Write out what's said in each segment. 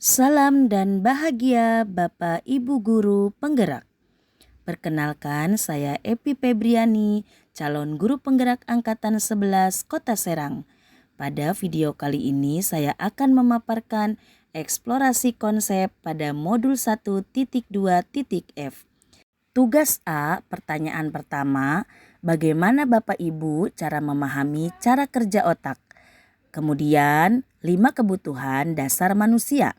Salam dan bahagia Bapak Ibu Guru Penggerak. Perkenalkan saya Epi Febriani, calon guru penggerak Angkatan 11 Kota Serang. Pada video kali ini saya akan memaparkan eksplorasi konsep pada modul 1.2.f. Tugas A, pertanyaan pertama, bagaimana Bapak Ibu cara memahami cara kerja otak? Kemudian 5 kebutuhan dasar manusia.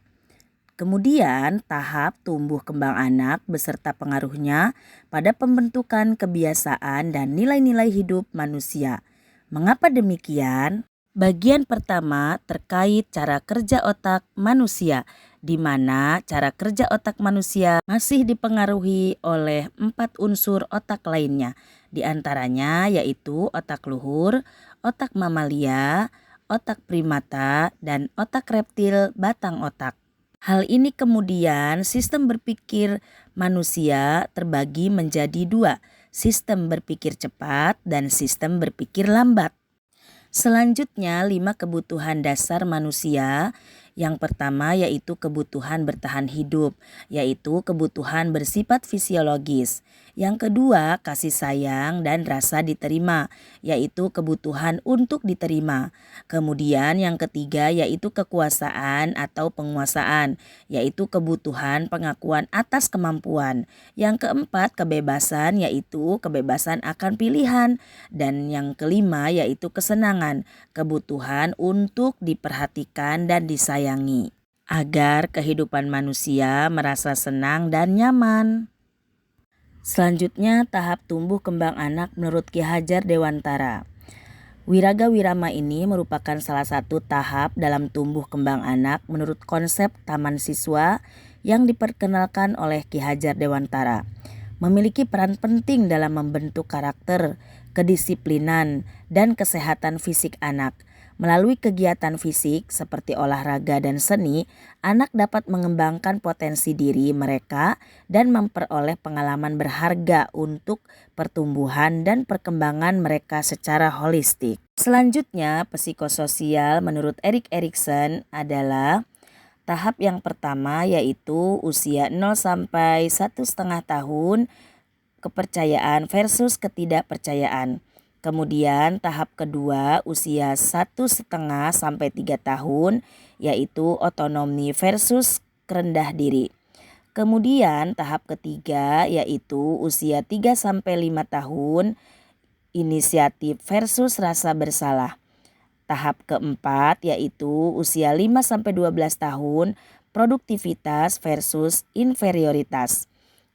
Kemudian tahap tumbuh kembang anak beserta pengaruhnya pada pembentukan kebiasaan dan nilai-nilai hidup manusia. Mengapa demikian? Bagian pertama terkait cara kerja otak manusia, di mana cara kerja otak manusia masih dipengaruhi oleh 4 unsur otak lainnya. Di antaranya yaitu otak luhur, otak mamalia, otak primata, dan otak reptil batang otak. Hal ini kemudian sistem berpikir manusia terbagi menjadi 2, sistem berpikir cepat dan sistem berpikir lambat. Selanjutnya 5 kebutuhan dasar manusia. Yang pertama yaitu kebutuhan bertahan hidup, yaitu kebutuhan bersifat fisiologis. Yang kedua kasih sayang dan rasa diterima, yaitu kebutuhan untuk diterima. Kemudian yang ketiga yaitu kekuasaan atau penguasaan, yaitu kebutuhan pengakuan atas kemampuan. Yang keempat kebebasan, yaitu kebebasan akan pilihan. Dan yang kelima yaitu kesenangan, kebutuhan untuk diperhatikan dan disayangi, agar kehidupan manusia merasa senang dan nyaman. Selanjutnya tahap tumbuh kembang anak menurut Ki Hajar Dewantara. Wiraga Wirama ini merupakan salah satu tahap dalam tumbuh kembang anak menurut konsep taman siswa yang diperkenalkan oleh Ki Hajar Dewantara. Memiliki peran penting dalam membentuk karakter, kedisiplinan, dan kesehatan fisik anak. Melalui kegiatan fisik seperti olahraga dan seni, anak dapat mengembangkan potensi diri mereka dan memperoleh pengalaman berharga untuk pertumbuhan dan perkembangan mereka secara holistik. Selanjutnya, psikososial menurut Erik Erikson adalah tahap yang pertama yaitu usia 0 sampai 1,5 tahun, kepercayaan versus ketidakpercayaan. Kemudian tahap kedua usia 1,5 sampai 3 tahun yaitu otonomi versus rendah diri. Kemudian tahap ketiga yaitu usia 3 sampai 5 tahun inisiatif versus rasa bersalah. Tahap keempat yaitu usia 5 sampai 12 tahun produktivitas versus inferioritas.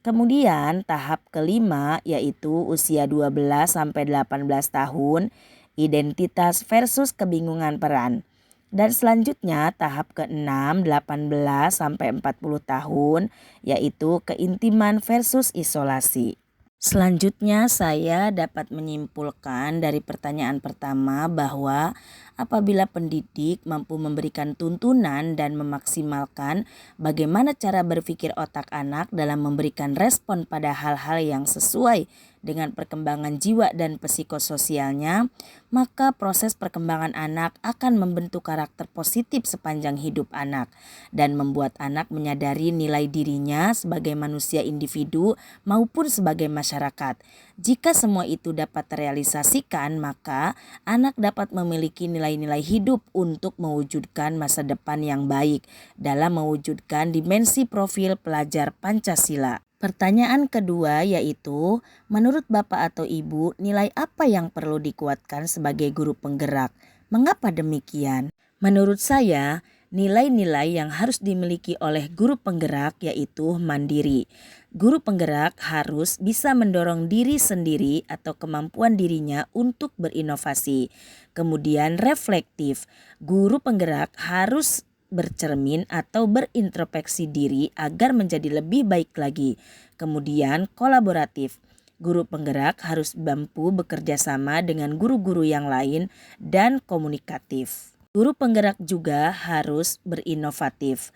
Kemudian tahap kelima yaitu usia 12 sampai 18 tahun identitas versus kebingungan peran. Dan selanjutnya tahap ke-6 18 sampai 40 tahun yaitu keintiman versus isolasi. Selanjutnya saya dapat menyimpulkan dari pertanyaan pertama bahwa apabila pendidik mampu memberikan tuntunan dan memaksimalkan bagaimana cara berpikir otak anak dalam memberikan respon pada hal-hal yang sesuai dengan perkembangan jiwa dan psikososialnya, maka proses perkembangan anak akan membentuk karakter positif sepanjang hidup anak dan membuat anak menyadari nilai dirinya sebagai manusia individu maupun sebagai masyarakat. Jika semua itu dapat terrealisasikan, maka anak dapat memiliki nilai-nilai hidup untuk mewujudkan masa depan yang baik dalam mewujudkan dimensi profil pelajar Pancasila. Pertanyaan kedua yaitu, menurut Bapak atau Ibu, nilai apa yang perlu dikuatkan sebagai guru penggerak? Mengapa demikian? Menurut saya, nilai-nilai yang harus dimiliki oleh guru penggerak yaitu mandiri. Guru penggerak harus bisa mendorong diri sendiri atau kemampuan dirinya untuk berinovasi. Kemudian reflektif, guru penggerak harus bercermin atau berintrospeksi diri agar menjadi lebih baik lagi. Kemudian kolaboratif, guru penggerak harus mampu bekerja sama dengan guru-guru yang lain dan komunikatif. Guru penggerak juga harus berinovatif,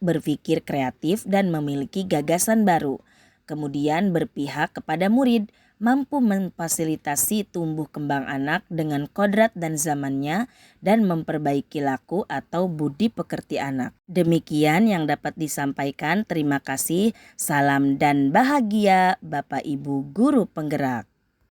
berpikir kreatif dan memiliki gagasan baru. Kemudian berpihak kepada murid, mampu memfasilitasi tumbuh kembang anak dengan kodrat dan zamannya dan memperbaiki laku atau budi pekerti anak. Demikian yang dapat disampaikan. Terima kasih. Salam dan bahagia Bapak Ibu guru penggerak.